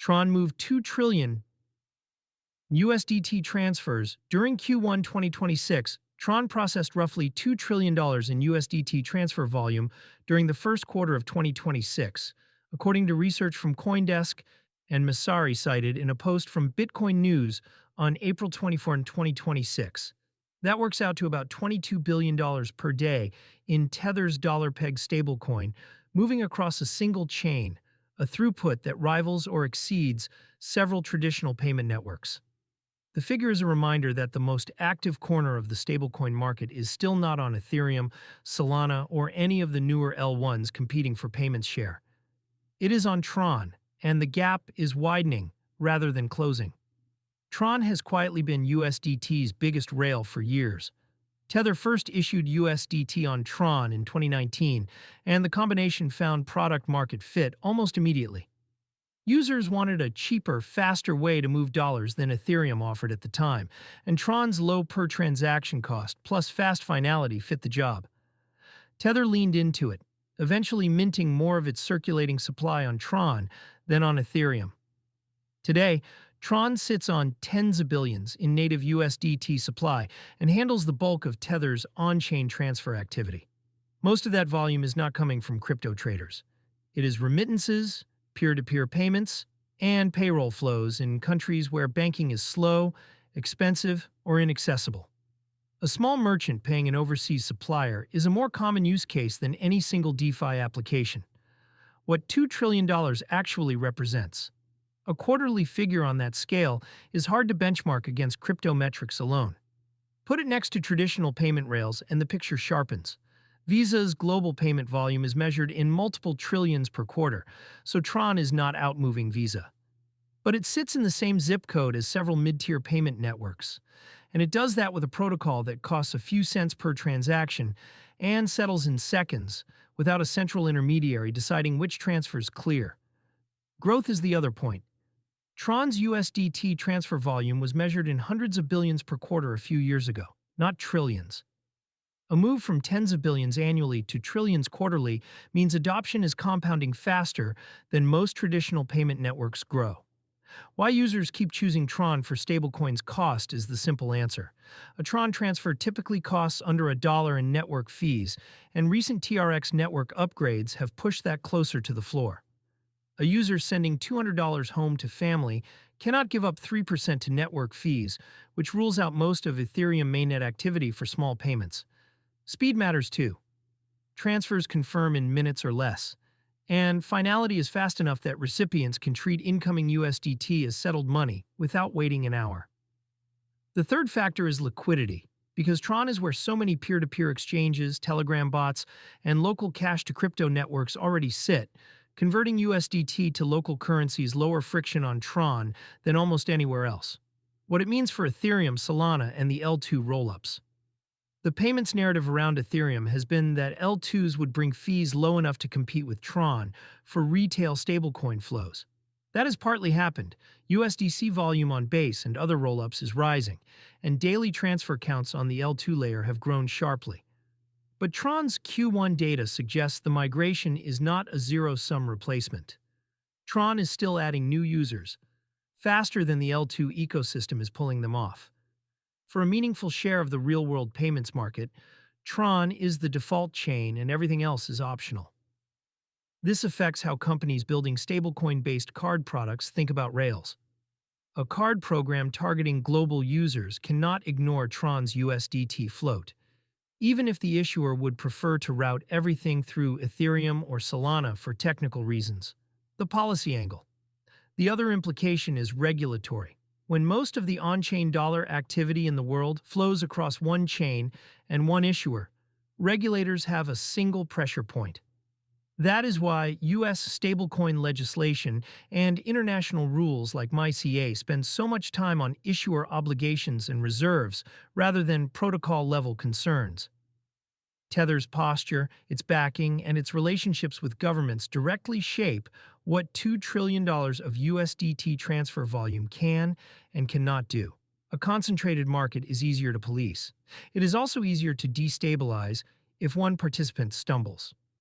Tron moved 2 trillion USDT transfers. During Q1 2026, Tron processed roughly $2 trillion in USDT transfer volume during the first quarter of 2026, according to research from CoinDesk and Masari cited in a post from Bitcoin News on April 24, 2026. That works out to about $22 billion per day in Tether's dollar-pegged stablecoin, moving across a single chain, a throughput that rivals or exceeds several traditional payment networks. The figure is a reminder that the most active corner of the stablecoin market is still not on Ethereum, Solana, or any of the newer L1s competing for payments share. It is on Tron, and the gap is widening rather than closing. Tron has quietly been USDT's biggest rail for years. Tether first issued USDT on Tron in 2019, and the combination found product-market fit almost immediately. Users wanted a cheaper, faster way to move dollars than Ethereum offered at the time, and Tron's low per-transaction cost plus fast finality fit the job. Tether leaned into it, eventually minting more of its circulating supply on Tron than on Ethereum. Today, Tron sits on tens of billions in native USDT supply and handles the bulk of Tether's on-chain transfer activity. Most of that volume is not coming from crypto traders. It is remittances, peer-to-peer payments, and payroll flows in countries where banking is slow, expensive, or inaccessible. A small merchant paying an overseas supplier is a more common use case than any single DeFi application. What $2 trillion actually represents, a quarterly figure on that scale, is hard to benchmark against crypto metrics alone. Put it next to traditional payment rails and the picture sharpens. Visa's global payment volume is measured in multiple trillions per quarter, so Tron is not outmoving Visa. But it sits in the same zip code as several mid-tier payment networks, and it does that with a protocol that costs a few cents per transaction and settles in seconds without a central intermediary deciding which transfers clear. Growth is the other point. Tron's USDT transfer volume was measured in hundreds of billions per quarter a few years ago, not trillions. A move from tens of billions annually to trillions quarterly means adoption is compounding faster than most traditional payment networks grow. Why users keep choosing Tron for stablecoins cost is the simple answer. A Tron transfer typically costs under $1 in network fees, and recent TRX network upgrades have pushed that closer to the floor. A user sending $200 home to family cannot give up 3% to network fees, which rules out most of Ethereum mainnet activity for small payments. Speed matters too. Transfers confirm in minutes or less, and finality is fast enough that recipients can treat incoming USDT as settled money without waiting an hour. The third factor is liquidity, because Tron is where so many peer-to-peer exchanges, Telegram bots, and local cash-to-crypto networks already sit. Converting USDT to local currency is lower friction on Tron than almost anywhere else. What it means for Ethereum, Solana, and the L2 rollups. The payments narrative around Ethereum has been that L2s would bring fees low enough to compete with Tron for retail stablecoin flows. That has partly happened. USDC volume on Base and other rollups is rising, and daily transfer counts on the L2 layer have grown sharply. But Tron's Q1 data suggests the migration is not a zero-sum replacement. Tron is still adding new users, faster than the L2 ecosystem is pulling them off. For a meaningful share of the real-world payments market, Tron is the default chain and everything else is optional. This affects how companies building stablecoin-based card products think about rails. A card program targeting global users cannot ignore Tron's USDT float, even if the issuer would prefer to route everything through Ethereum or Solana for technical reasons. The policy angle. The other implication is regulatory. When most of the on-chain dollar activity in the world flows across one chain and one issuer, regulators have a single pressure point. That is why U.S. stablecoin legislation and international rules like MiCA spend so much time on issuer obligations and reserves rather than protocol-level concerns. Tether's posture, its backing, and its relationships with governments directly shape what $2 trillion of USDT transfer volume can and cannot do. A concentrated market is easier to police. It is also easier to destabilize if one participant stumbles.